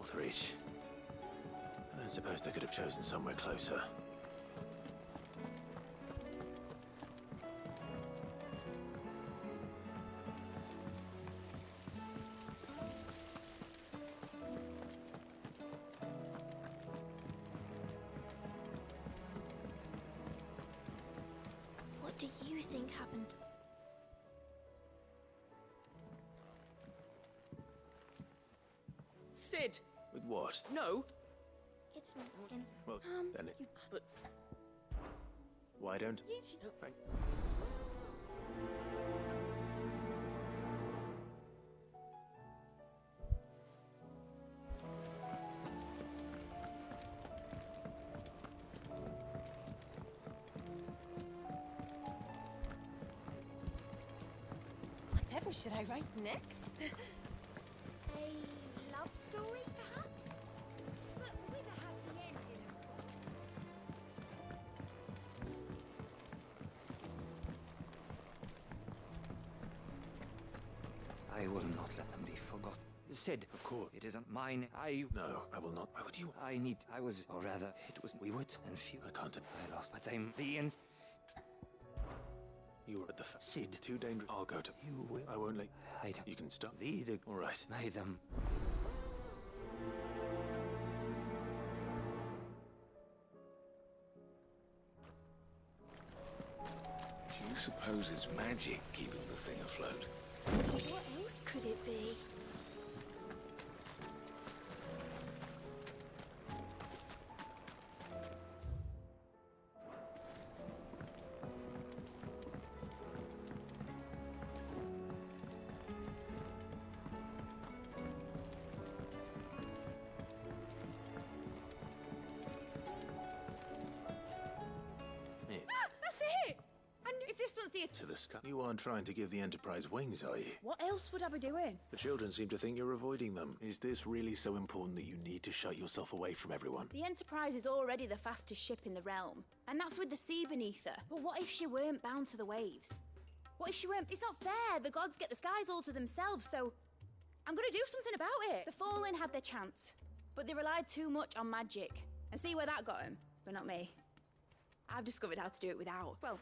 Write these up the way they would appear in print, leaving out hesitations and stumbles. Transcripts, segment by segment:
Northreach. I don't suppose they could have chosen somewhere closer. What do you think happened? Sid! With what? No! It's Morgan. Well, then it... But Why don't... you... Thank... Whatever should I write next? A love story, perhaps? But with a happy ending, of course. I will not let them be forgotten. Sid, Of course. it isn't mine. No, I will not. Why would you... I was, or rather, it was, we were, and few. I can't... I lost, but the You were at the... Sid, too dangerous. I'll go to... You will. I won't let... I don't. You can stop. The, All right. may them. Do you suppose it's magic keeping the thing afloat? What else could it be? Here, That's it! And if this doesn't see it... to the sky. You aren't trying to give the Enterprise wings, are you? What else would I be doing? The children seem to think you're avoiding them. Is this really so important that you need to shut yourself away from everyone? The Enterprise is already the fastest ship in the realm, and that's with the sea beneath her. But what if she weren't bound to the waves? What if she weren't? It's not fair. The gods get the skies all to themselves, so I'm gonna do something about it. The Fallen had their chance, but they relied too much on magic. And see where that got them, but not me. I've discovered how to do it without. Well,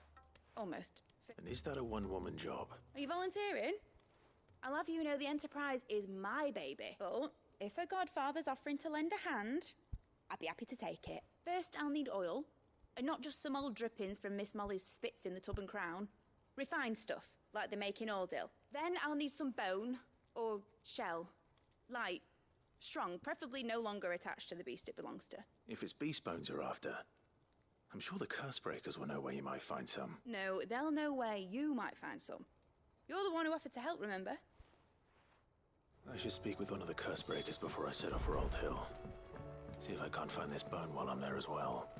almost. And is that a one-woman job? Are you volunteering? I'll have you know the Enterprise is my baby. But if a godfather's offering to lend a hand, I'd be happy to take it. First, I'll need oil, and not just some old drippings from Miss Molly's spits in the Tub and Crown. Refined stuff, like they make in Ordill. Then I'll need some bone, or shell. Light, strong, preferably no longer attached to the beast it belongs to. If it's beast bones you're after, I'm sure the curse breakers will know where you might find some. No, they'll know where you might find some. You're the one who offered to help, remember? I should speak with one of the curse breakers before I set off for Old Hill. See if I can't find this bone while I'm there as well.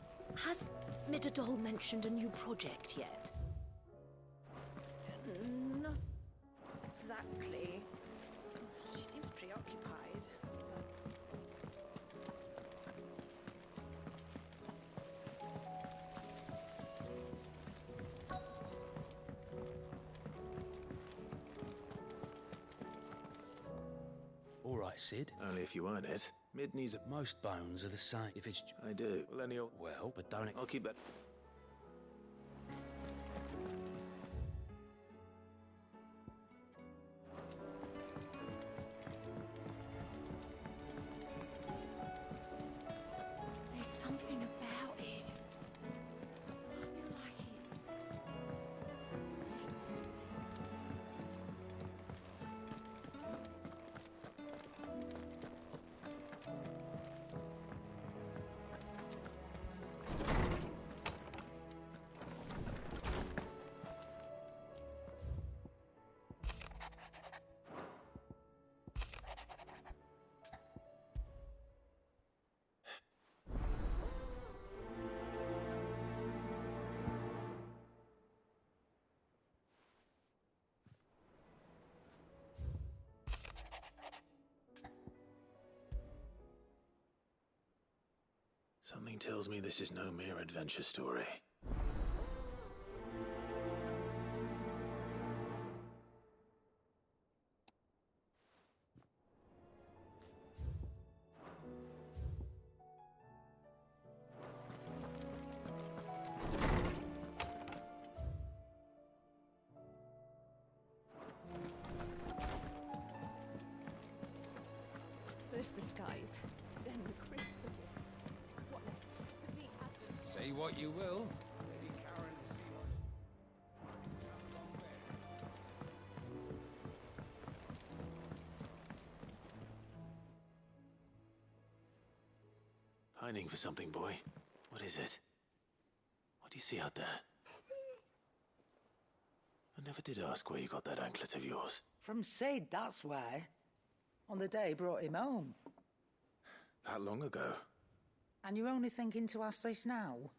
Has Midadol mentioned a new project yet? Not exactly. She seems preoccupied. All right, Sid. Only if you earn it. Mid needs a... Most bones are the same. If it's... I do. Well, any old... Well, but don't... I'll keep that... There's something about it. I feel like it's... Something tells me this is no mere adventure story. First the skies, then the crystal. What next? The advent. Say what you will. Lady Karen has seen us. Pining for something, boy. What is it? What do you see out there? I never did ask where you got that anklet of yours. From Sid, that's why. On the day he brought him home. That long ago? And you're only thinking to ask this now?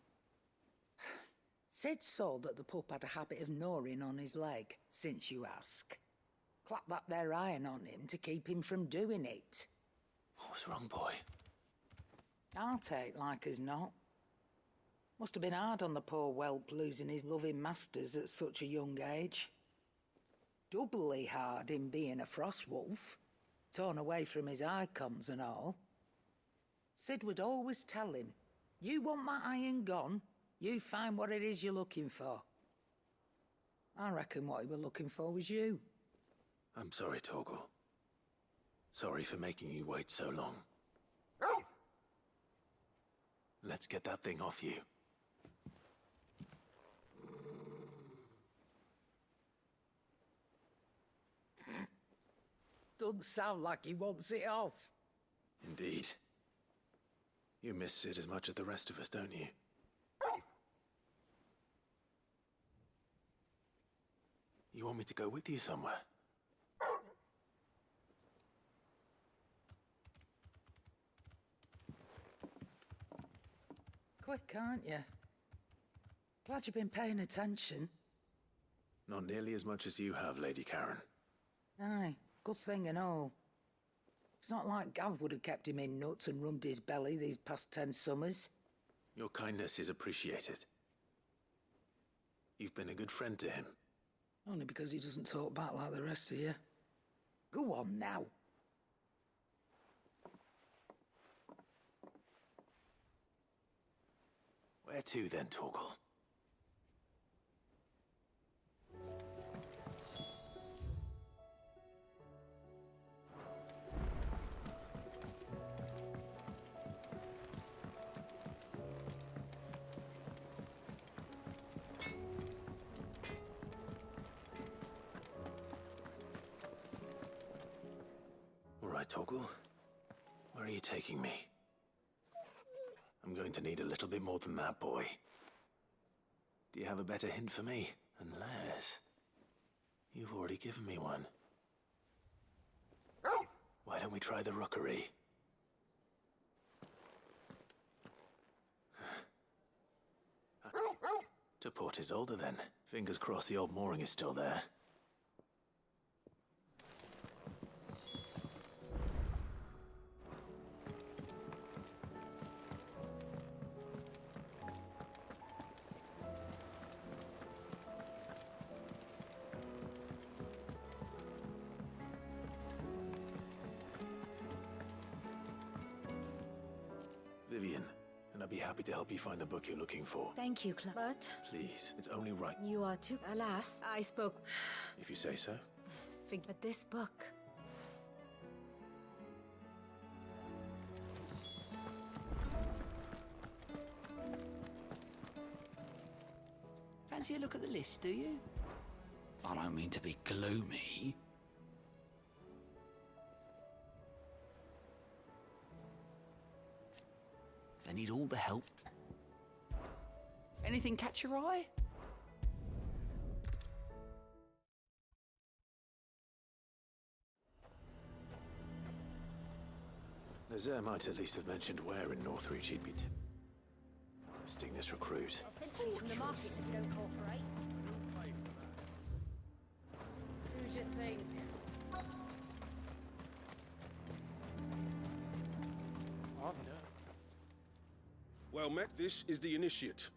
Sid saw that the pup had a habit of gnawing on his leg, since you ask. Clap that there iron on him to keep him from doing it. What was wrong, boy? I'll take like as not. Must have been hard on the poor whelp losing his loving masters at such a young age. Doubly hard in being a frost wolf, torn away from his icons and all. Sid would always tell him, you want that iron gone, you find what it is you're looking for. I reckon what he were looking for was you. I'm sorry, Torgal. Sorry for making you wait so long. Let's get that thing off you. Doesn't sound like he wants it off. Indeed. You miss Sid as much as the rest of us, don't you? You want me to go with you somewhere? Quick, aren't you? Glad you've been paying attention. Not nearly as much as you have, Lady Karen. Aye, good thing and all. It's not like Gav would have kept him in nuts and rubbed his belly these past 10 summers. Your kindness is appreciated. You've been a good friend to him. Only because he doesn't talk back like the rest of you. Go on now. Where to then, Torgal? All right, Torgal. Where are you taking me? I'm going to need a little bit more than that, boy. Do you have a better hint for me? Unless... you've already given me one. Why don't we try the rookery? To Port Isolde, then. Fingers crossed the old mooring is still there. Vivian, and I'd be happy to help you find the book you're looking for. Thank you, But Please, it's only right. you are too... Alas, I spoke... If you say so. But this book... Fancy a look at the list, do you? I don't mean to be gloomy. They need all the help. Anything catch your eye? Nazaire might at least have mentioned where in Northreach he'd be testing this recruit. Sentries from the markets if you don't cooperate. Who'd you think? Well met, this is the initiate.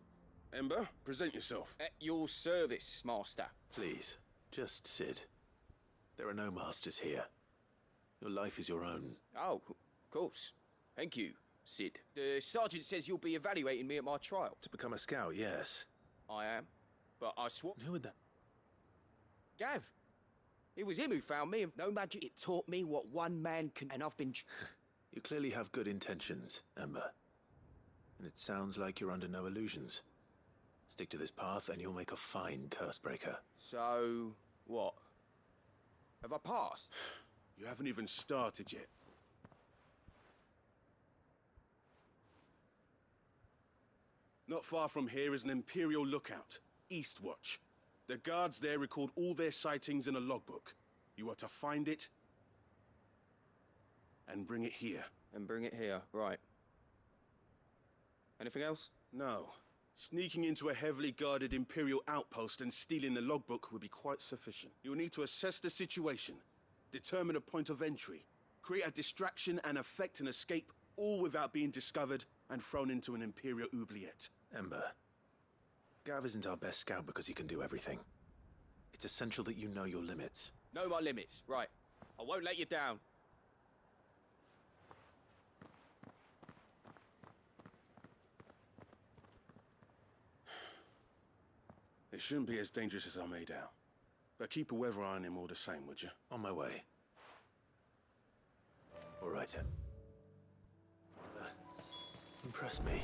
Ember, present yourself. At your service, Master. Please, just Sid. There are no masters here. Your life is your own. Oh, of course. Thank you, Sid. The sergeant says you'll be evaluating me at my trial. To become a scout, yes. I am. But I swore... Who would that? Gav. It was him who found me, and no magic. It taught me what one man can... And I've been... You clearly have good intentions, Ember. And it sounds like you're under no illusions. Stick to this path and you'll make a fine curse breaker. So, what? Have I passed? You haven't even started yet. Not far from here is an Imperial lookout, Eastwatch. The guards there record all their sightings in a logbook. You are to find it and bring it here. And bring it here, right. Anything else? No. Sneaking into a heavily guarded Imperial outpost and stealing the logbook would be quite sufficient. You'll need to assess the situation, determine a point of entry, create a distraction and effect an escape, all without being discovered and thrown into an Imperial oubliette. Ember, Gav isn't our best scout because he can do everything. It's essential that you know your limits. Know my limits, right. I won't let you down. It shouldn't be as dangerous as I made out. But keep a weather eye on him all the same, would you? On my way. All right, then. Impress me.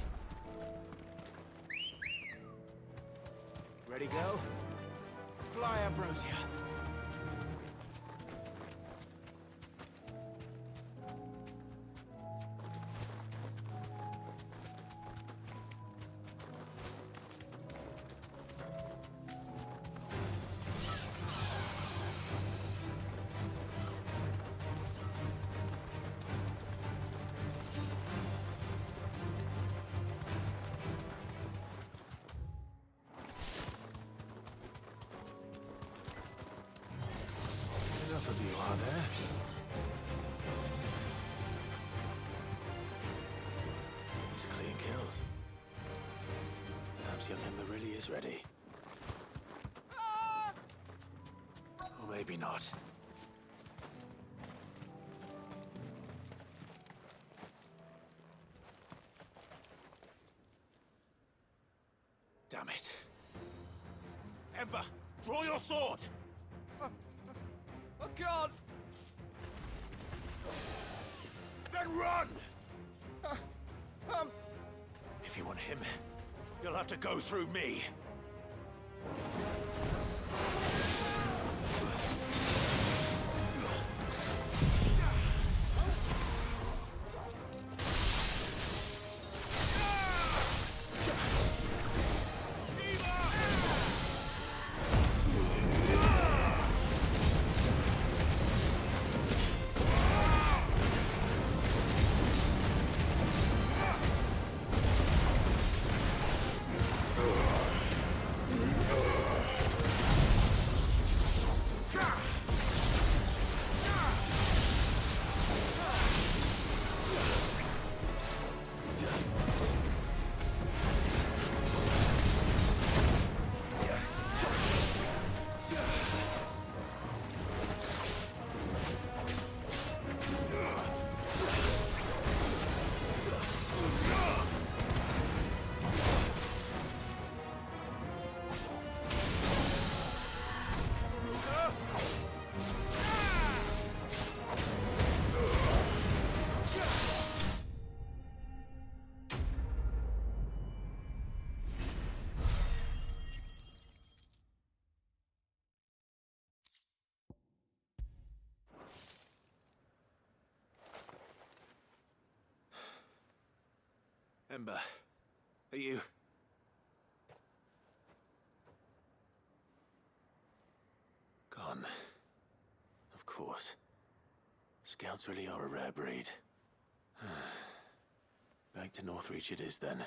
Ready, go? Fly, Ambrosia. Enough of you, are there? These are clean kills. Perhaps young Ember really is ready. Or maybe not. Damn it. Ember, draw your sword! I can't! Then run! If you want him, you'll have to go through me. Ember, are you... Gone. Of course. Scouts really are a rare breed. Back to Northreach it is, then.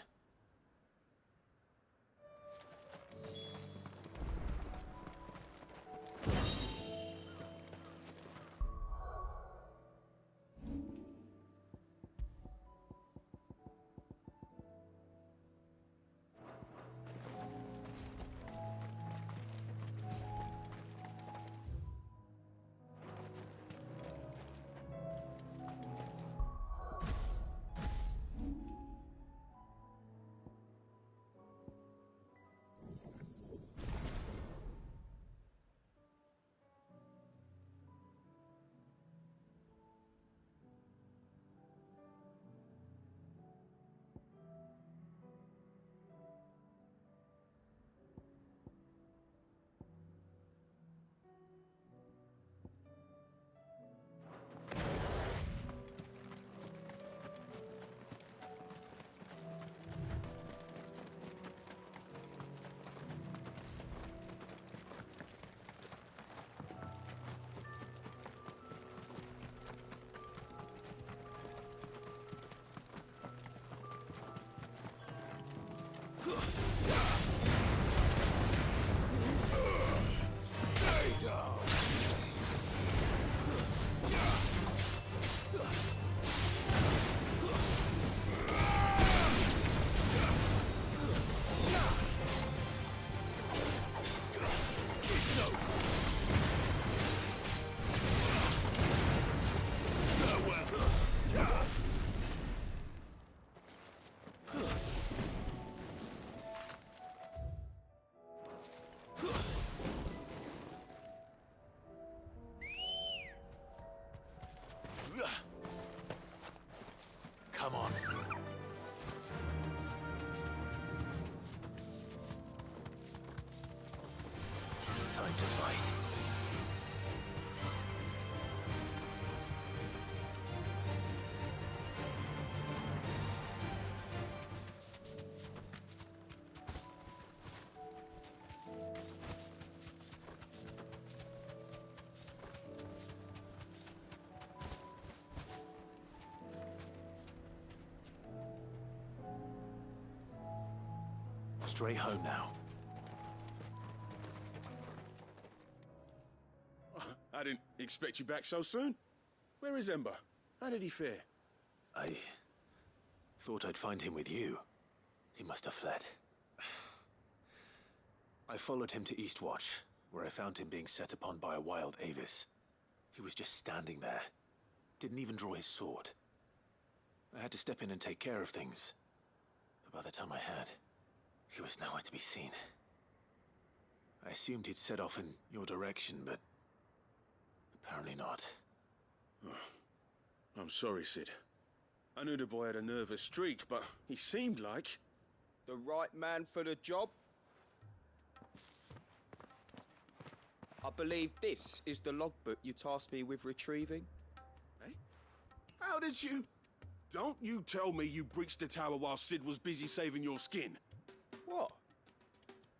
Come on. Time to fight. Straight home now. I didn't expect you back so soon. Where is Ember? How did he fare? I thought I'd find him with you. He must have fled. I followed him to Eastwatch, where I found him being set upon by a wild Avis. He was just standing there. Didn't even draw his sword. I had to step in and take care of things. But by the time I had, he was nowhere to be seen. I assumed he'd set off in your direction, but apparently not. I'm sorry, Sid. I knew the boy had a nervous streak, but he seemed like... The right man for the job? I believe this is the logbook you tasked me with retrieving. Eh? How did you... Don't you tell me you breached the tower while Sid was busy saving your skin. What?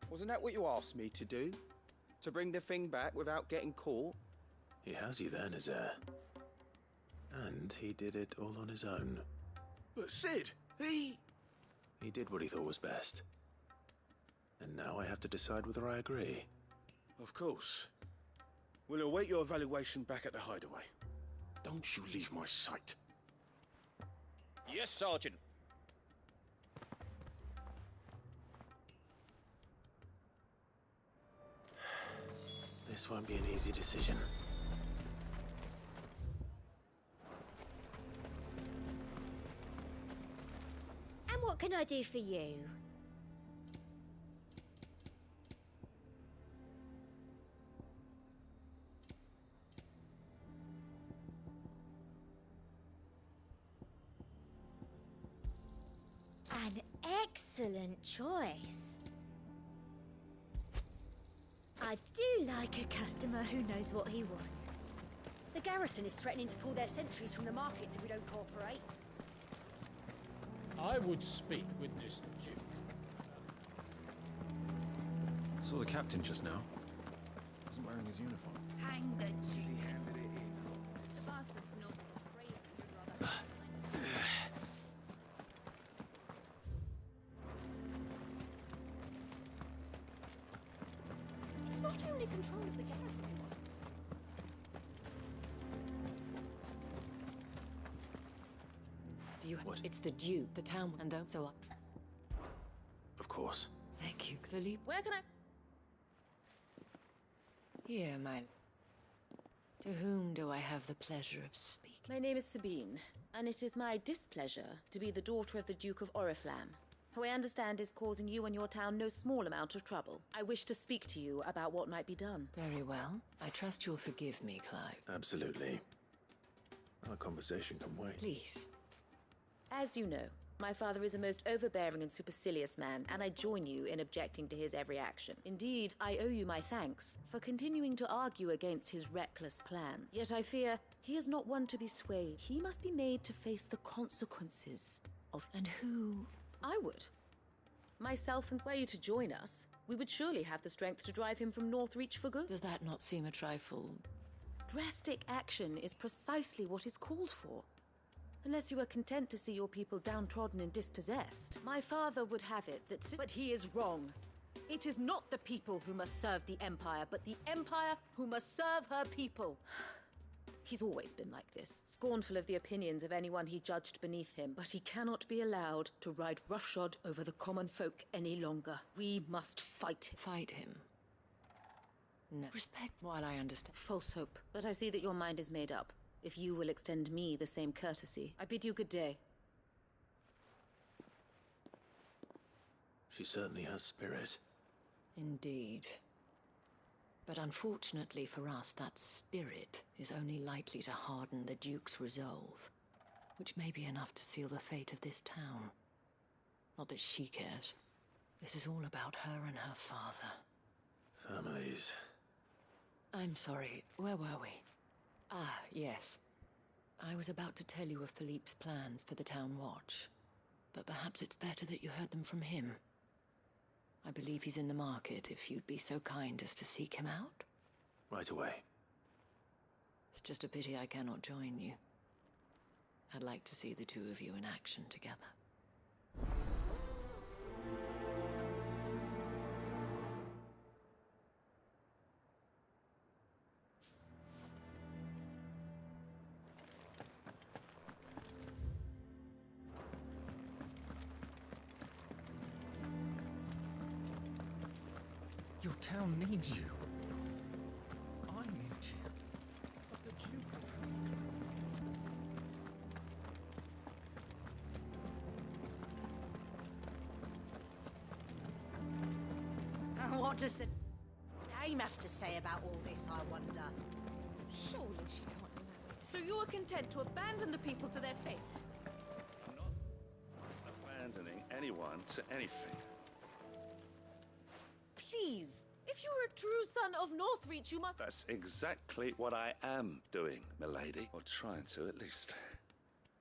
Wasn't that what you asked me to do? To bring the thing back without getting caught? He has you there, Nazaire. And he did it all on his own. But Sid, he did what he thought was best. And now I have to decide whether I agree. Of course. We'll await your evaluation back at the hideaway. Don't you leave my sight. Yes, Sergeant. This won't be an easy decision. And what can I do for you? An excellent choice. I do like a customer who knows what he wants. The garrison is threatening to pull their sentries from the markets if we don't cooperate. I would speak with this Duke. Saw the captain just now. Wasn't wearing his uniform. Hang the He handed it in. The bastard's not afraid of you, brother. It's not only control of the garrison he wants. Do you... What? It's the Duke, the town, and though so on. Of course. Thank you, Philippe. Where can I... Here, my... To whom do I have the pleasure of speaking? My name is Sabine, and it is my displeasure to be the daughter of the Duke of Oriflamme, who I understand is causing you and your town no small amount of trouble. I wish to speak to you about what might be done. Very well. I trust you'll forgive me, Clive. Absolutely. Our conversation can wait. Please. As you know, my father is a most overbearing and supercilious man, and I join you in objecting to his every action. Indeed, I owe you my thanks for continuing to argue against his reckless plan. Yet I fear he is not one to be swayed. He must be made to face the consequences of... And who? I would. Myself, and were you to join us, we would surely have the strength to drive him from Northreach for good. Does that not seem a trifle... Drastic action is precisely what is called for. Unless you are content to see your people downtrodden and dispossessed. My father would have it that... But he is wrong. It is not the people who must serve the Empire, but the Empire who must serve her people. He's always been like this, scornful of the opinions of anyone he judged beneath him, but he cannot be allowed to ride roughshod over the common folk any longer. We must fight him. Fight him? No. Respect while I understand. False hope. But I see that your mind is made up. If you will extend me the same courtesy, I bid you good day. She certainly has spirit. Indeed. But unfortunately for us, that spirit is only likely to harden the Duke's resolve, which may be enough to seal the fate of this town. Not that she cares. This is all about her and her father. Families. I'm sorry, where were we? Ah, yes. I was about to tell you of Philippe's plans for the town watch, but perhaps it's better that you heard them from him. I believe he's in the market, if you'd be so kind as to seek him out. Right away. It's just a pity I cannot join you. I'd like to see the two of you in action together. Your town needs you. I need you. But the Duke What does the dame have to say about all this, I wonder? Surely she can't allow it. So you are content to abandon the people to their fates? I'm not abandoning anyone to anything. Please, if you are a true son of Northreach, you must... That's exactly what I am doing, milady. Or trying to, at least.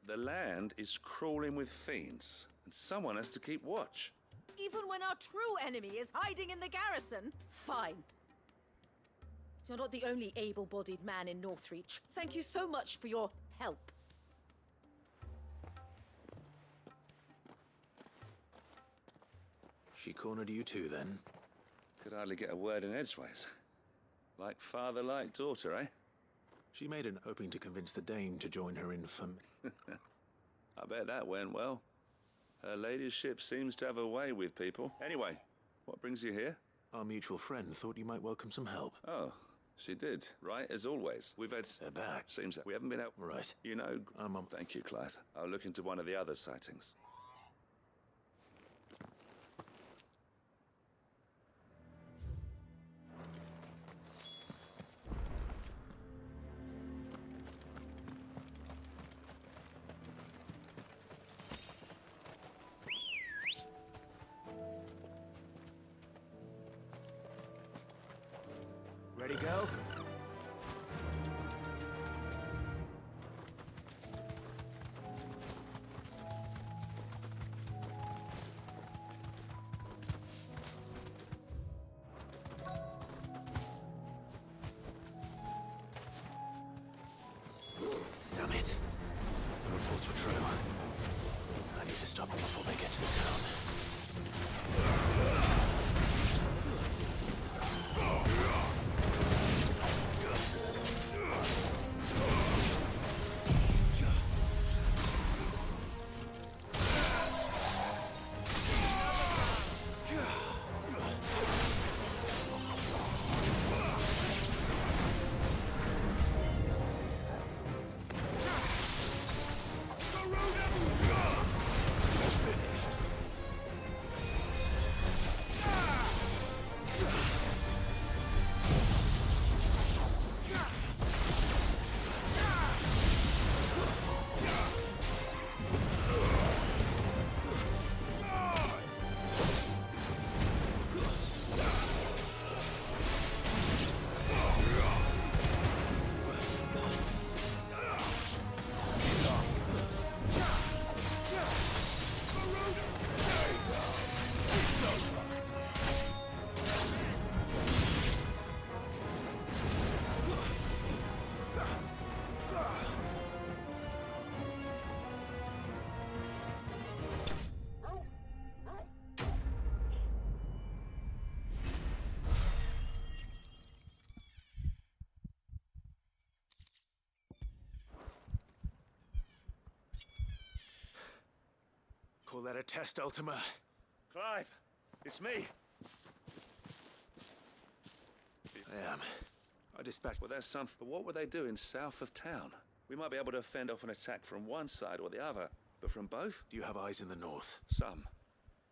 The land is crawling with fiends, and someone has to keep watch. Even when our true enemy is hiding in the garrison? Fine. You're not the only able-bodied man in Northreach. Thank you so much for your help. She cornered you too, then? Could hardly get a word in edgeways. Like father, like daughter, eh? She made it hoping to convince the dame to join her in I bet that went well. Her ladyship seems to have a way with people. Anyway, what brings you here? Our mutual friend thought you might welcome some help. Oh, she did. Right, as always. We've had... They're back. Seems that we haven't been out... Right. You know... Thank you, Clive. I'll look into one of the other sightings. Ready, go? Damn it. The reports were true. I need to stop them before they get to the town. Call that a test, Ultima? Clive, it's me. I am. I dispatched... Well, there's some... But what were they doing south of town? We might be able to fend off an attack from one side or the other, but from both? Do you have eyes in the north? Some.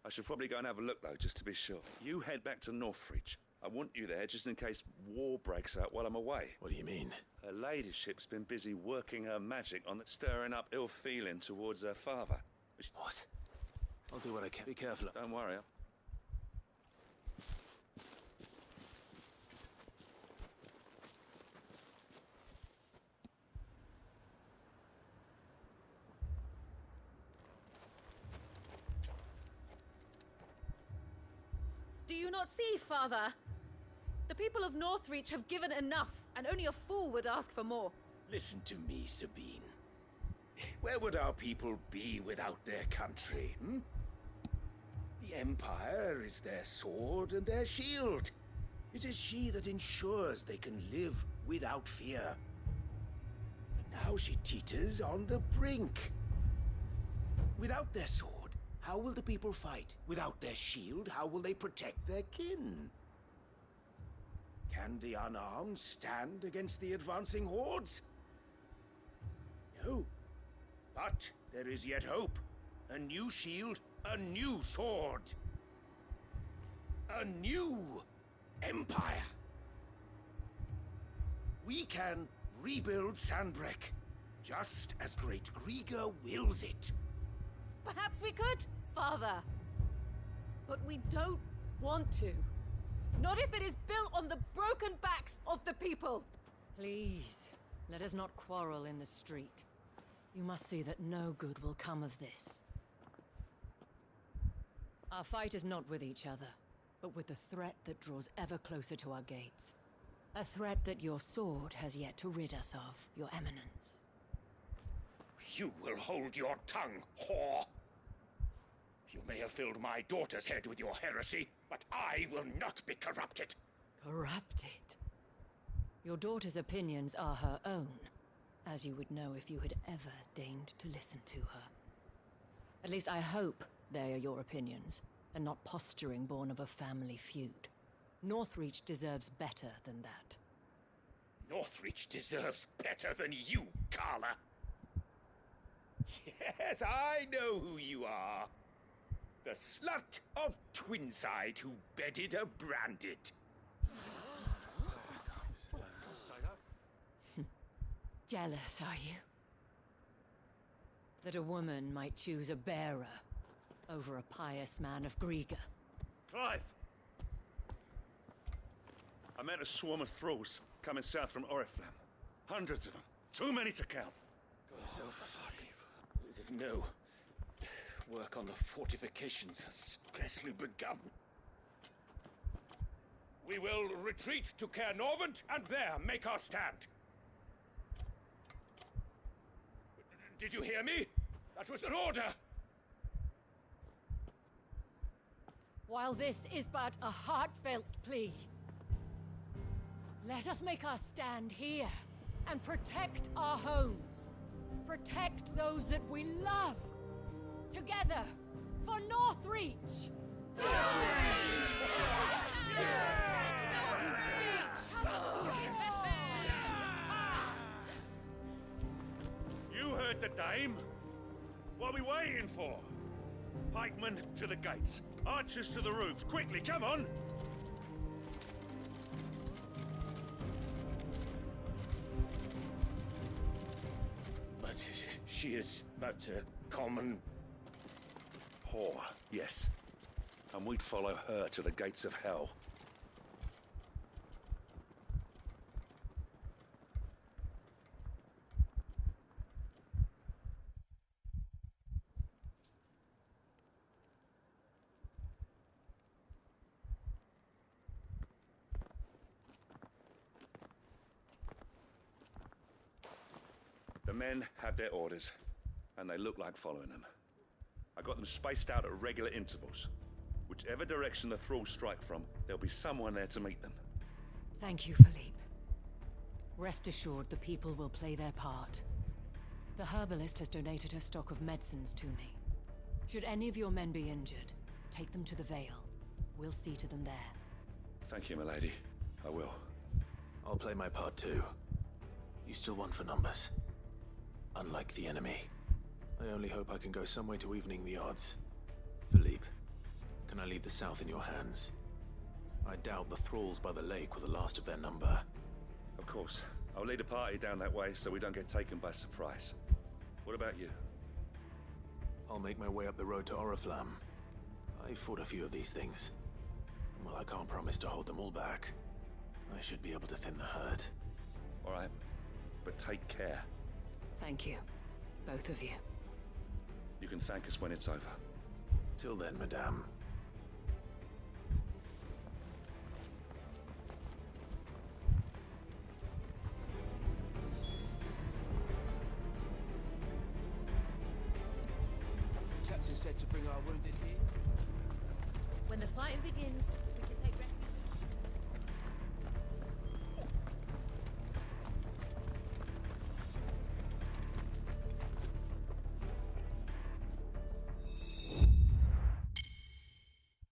I should probably go and have a look, though, just to be sure. You head back to Northreach. I want you there just in case war breaks out while I'm away. What do you mean? Her ladyship's been busy working her magic on stirring up ill feeling towards her father. What? I'll do what I can. Be careful. Don't worry. Do you not see, Father? The people of Northreach have given enough, and only a fool would ask for more. Listen to me, Sabine. Where would our people be without their country, hmm? The Empire is their sword and their shield. It is she that ensures they can live without fear. But now she teeters on the brink. Without their sword, how will the people fight? Without their shield, how will they protect their kin? Can the unarmed stand against the advancing hordes? No. But there is yet hope. A new shield, a new sword. A new empire. We can rebuild Sandbreck, just as Great Grieger wills it. Perhaps we could, Father. But we don't want to. Not if it is built on the broken backs of the people. Please, let us not quarrel in the street. You must see that no good will come of this. Our fight is not with each other, but with the threat that draws ever closer to our gates. A threat that your sword has yet to rid us of, Your Eminence. You will hold your tongue, whore! You may have filled my daughter's head with your heresy, but I will not be corrupted. Corrupted? Your daughter's opinions are her own, as you would know if you had ever deigned to listen to her. At least I hope they are your opinions, and not posturing born of a family feud. Northreach deserves better than that. Northreach deserves better than you, Carla. Yes, I know who you are. The slut of Twinside who bedded a Branded. Jealous, are you? That a woman might choose a bearer over a pious man of Grieger. Clive! I met a swarm of thralls coming south from Oriflamme. Hundreds of them. Too many to count. Oh, fuck. No. Work on the fortifications has scarcely begun. We will retreat to Caer Norvent and there make our stand. Did you hear me? That was an order! While this is but a heartfelt plea, let us make our stand here and protect our homes. Protect those that we love. Together, for Northreach! You heard the dame. What are we waiting for? Pikemen to the gates. Archers to the roofs. Quickly, come on! But she is but a common... whore, yes. And we'd follow her to the gates of hell. The men have their orders, and they look like following them. I got them spaced out at regular intervals. Whichever direction the thralls strike from, there'll be someone there to meet them. Thank you, Philippe. Rest assured the people will play their part. The herbalist has donated her stock of medicines to me. Should any of your men be injured, take them to the Vale. We'll see to them there. Thank you, milady. I will. I'll play my part too. You still want for numbers. Unlike the enemy. I only hope I can go some way to evening the odds. Philippe, can I leave the south in your hands? I doubt the thralls by the lake were the last of their number. Of course. I'll lead a party down that way so we don't get taken by surprise. What about you? I'll make my way up the road to Oriflamme. I fought a few of these things. And while I can't promise to hold them all back, I should be able to thin the herd. All right, but take care. Thank you, both of you. You can thank us when it's over. Till then, madame. Captain said to bring our wounded here. When the fighting begins,